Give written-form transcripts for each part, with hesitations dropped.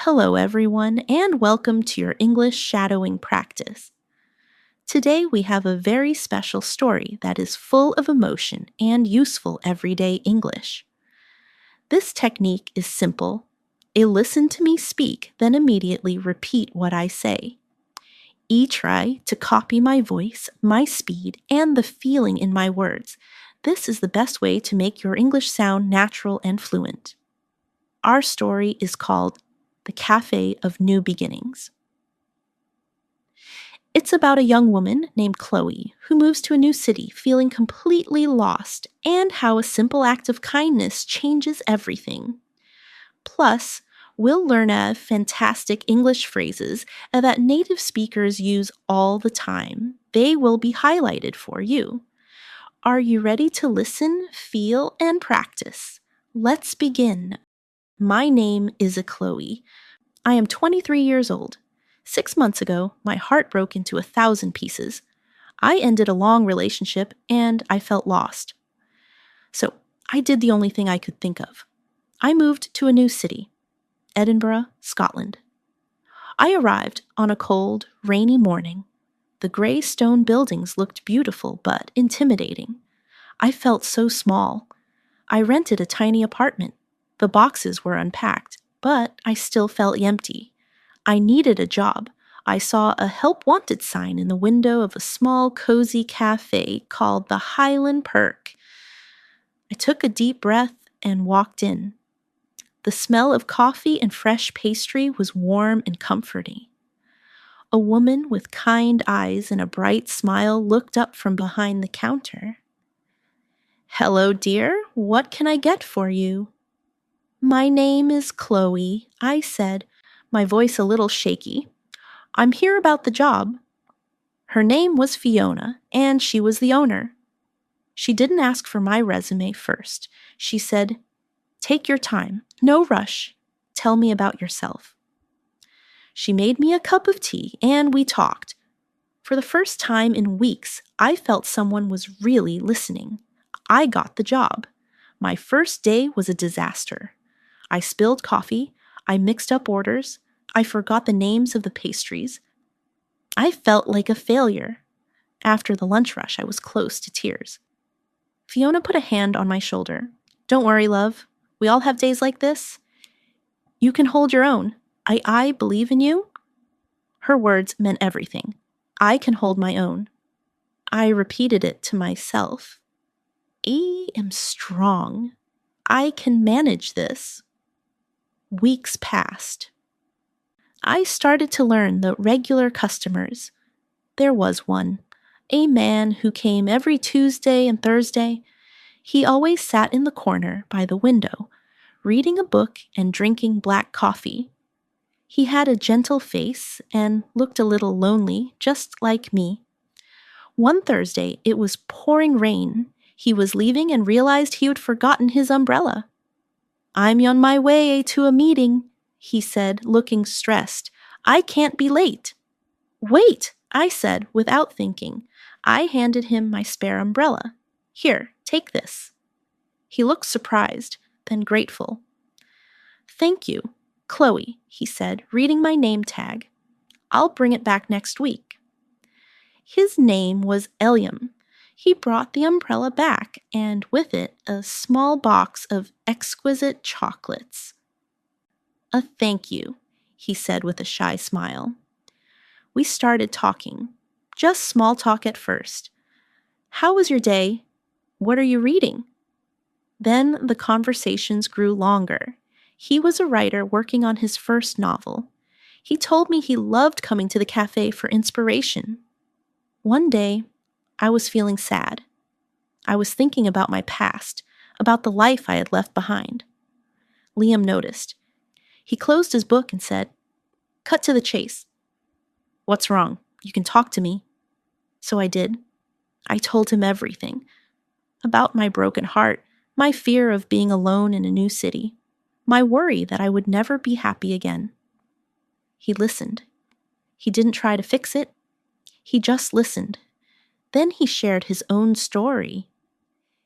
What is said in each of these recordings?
Hello, everyone, and welcome to your English shadowing practice. Today, we have a very special story that is full of emotion and useful everyday English. This technique is simple. Listen to me speak, then immediately repeat what I say. Try to copy my voice, my speed, and the feeling in my words. This is the best way to make your English sound natural and fluent. Our story is called The Cafe of New Beginnings. It's about a young woman named Chloe who moves to a new city feeling completely lost and how a simple act of kindness changes everything. Plus, we'll learn fantastic English phrases that native speakers use all the time. They will be highlighted for you. Are you ready to listen, feel, and practice? Let's begin. My name is Chloe. I am 23 years old. 6 months ago, my heart broke into 1,000 pieces. I ended a long relationship and I felt lost. So I did the only thing I could think of. I moved to a new city, Edinburgh, Scotland. I arrived on a cold, rainy morning. The gray stone buildings looked beautiful but intimidating. I felt so small. I rented a tiny apartment. The boxes were unpacked, but I still felt empty. I needed a job. I saw a help wanted sign in the window of a small, cozy cafe called the Highland Perk. I took a deep breath and walked in. The smell of coffee and fresh pastry was warm and comforting. A woman with kind eyes and a bright smile looked up from behind the counter. "Hello, dear. What can I get for you?" "My name is Chloe," I said, my voice a little shaky. "I'm here about the job." Her name was Fiona, and she was the owner. She didn't ask for my resume first. She said, "Take your time. No rush. Tell me about yourself." She made me a cup of tea, and we talked. For the first time in weeks, I felt someone was really listening. I got the job. My first day was a disaster. I spilled coffee. I mixed up orders. I forgot the names of the pastries. I felt like a failure. After the lunch rush, I was close to tears. Fiona put a hand on my shoulder. "Don't worry, love. We all have days like this. You can hold your own. I believe in you." Her words meant everything. I can hold my own. I repeated it to myself. I am strong. I can manage this. Weeks passed. I started to learn the regular customers. There was one, a man who came every Tuesday and Thursday. He always sat in the corner by the window, reading a book and drinking black coffee. He had a gentle face and looked a little lonely, just like me. One Thursday, it was pouring rain. He was leaving and realized he had forgotten his umbrella. "I'm on my way to a meeting," he said, looking stressed. "I can't be late." "Wait," I said without thinking. I handed him my spare umbrella. "Here, take this." He looked surprised, then grateful. "Thank you, Chloe," he said, reading my name tag. "I'll bring it back next week." His name was Eliam. He brought the umbrella back, and with it, a small box of exquisite chocolates. "A thank you," he said with a shy smile. We started talking. Just small talk at first. "How was your day? What are you reading?" Then the conversations grew longer. He was a writer working on his first novel. He told me he loved coming to the cafe for inspiration. One day, I was feeling sad. I was thinking about my past, about the life I had left behind. Liam noticed. He closed his book and said, "Cut to the chase." "What's wrong? You can talk to me." So I did. I told him everything. About my broken heart, my fear of being alone in a new city, my worry that I would never be happy again. He listened. He didn't try to fix it. He just listened. Then he shared his own story.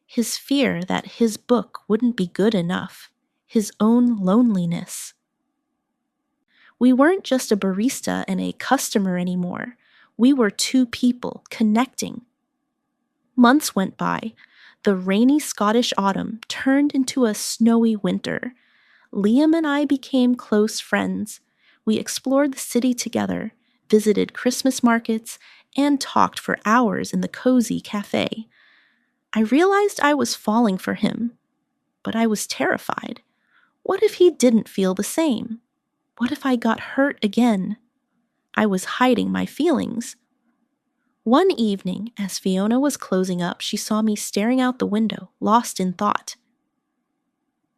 His fear that his book wouldn't be good enough. His own loneliness. We weren't just a barista and a customer anymore. We were two people connecting. Months went by. The rainy Scottish autumn turned into a snowy winter. Liam and I became close friends. We explored the city together, visited Christmas markets, and talked for hours in the cozy cafe. I realized I was falling for him, but I was terrified. What if he didn't feel the same? What if I got hurt again? I was hiding my feelings. One evening, as Fiona was closing up, she saw me staring out the window, lost in thought.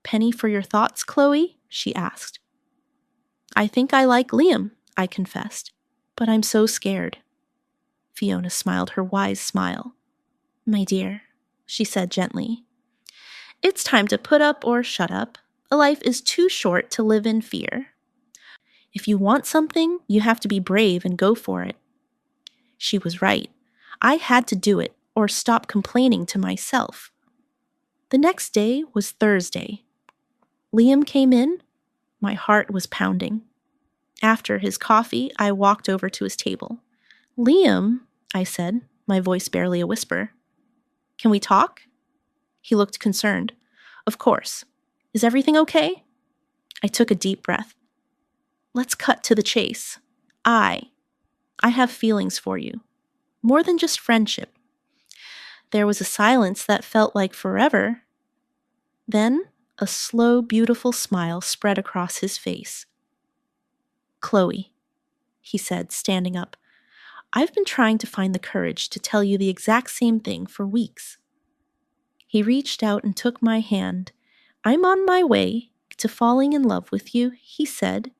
"Penny for your thoughts, Chloe?" she asked. "I think I like Liam," I confessed, "but I'm so scared." Fiona smiled her wise smile. "My dear," she said gently, "it's time to put up or shut up. A life is too short to live in fear. If you want something, you have to be brave and go for it." She was right. I had to do it or stop complaining to myself. The next day was Thursday. Liam came in. My heart was pounding. After his coffee, I walked over to his table. "Liam," I said, my voice barely a whisper, "can we talk?" He looked concerned. "Of course. Is everything okay?" I took a deep breath. "Let's cut to the chase. I have feelings for you. More than just friendship." There was a silence that felt like forever. Then a slow, beautiful smile spread across his face. "Chloe," he said, standing up, "I've been trying to find the courage to tell you the exact same thing for weeks." He reached out and took my hand. "I'm on my way to falling in love with you," he said,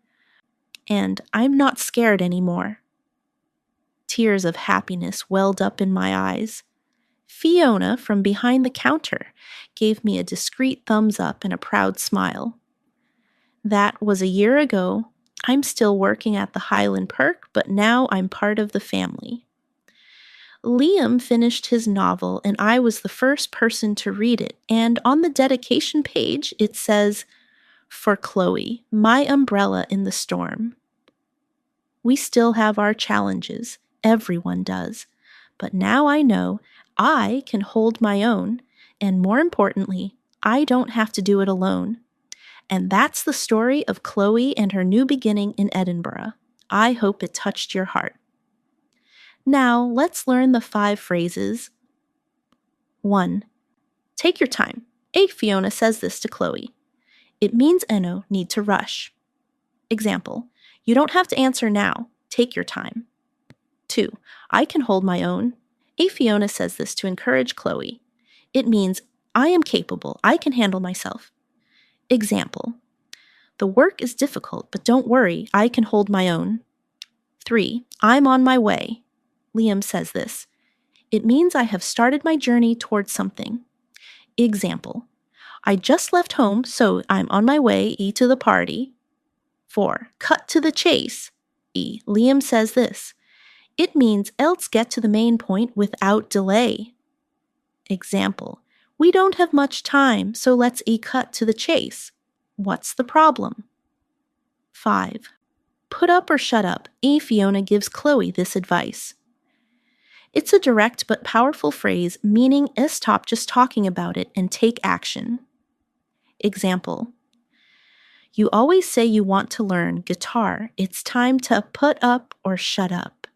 "and I'm not scared anymore." Tears of happiness welled up in my eyes. Fiona, from behind the counter, gave me a discreet thumbs up and a proud smile. That was a year ago. I'm still working at the Highland Perk, but now I'm part of the family. Liam finished his novel, and I was the first person to read it, and on the dedication page it says, "For Chloe, my umbrella in the storm." We still have our challenges, everyone does, but now I know I can hold my own, and more importantly, I don't have to do it alone. And that's the story of Chloe and her new beginning in Edinburgh. I hope it touched your heart. Now, let's learn the 5 phrases. 1. Take your time. Fiona says this to Chloe. It means Eno need to rush. Example, you don't have to answer now. Take your time. 2. I can hold my own. Fiona says this to encourage Chloe. It means I am capable. I can handle myself. Example, the work is difficult, but don't worry. I can hold my own. 3. I'm on my way. Liam says this. It means I have started my journey towards something. Example, I just left home, so I'm on my way to the party. 4. Cut to the chase. Liam says this. It means else get to the main point without delay. Example, we don't have much time, so let's cut to the chase. What's the problem? 5. Put up or shut up. Fiona gives Chloe this advice. It's a direct but powerful phrase meaning stop just talking about it and take action. Example, you always say you want to learn guitar. It's time to put up or shut up.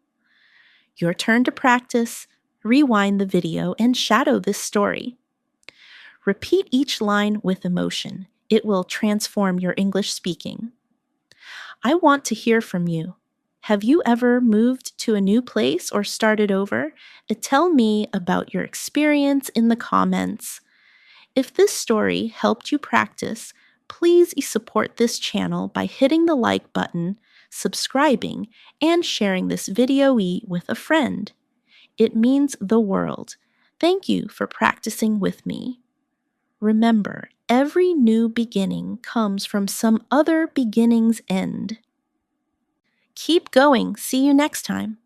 Your turn to practice. Rewind the video and shadow this story. Repeat each line with emotion. It will transform your English speaking. I want to hear from you. Have you ever moved to a new place or started over? Tell me about your experience in the comments. If this story helped you practice, please support this channel by hitting the like button, subscribing, and sharing this video with a friend. It means the world. Thank you for practicing with me. Remember, every new beginning comes from some other beginning's end. Keep going. See you next time.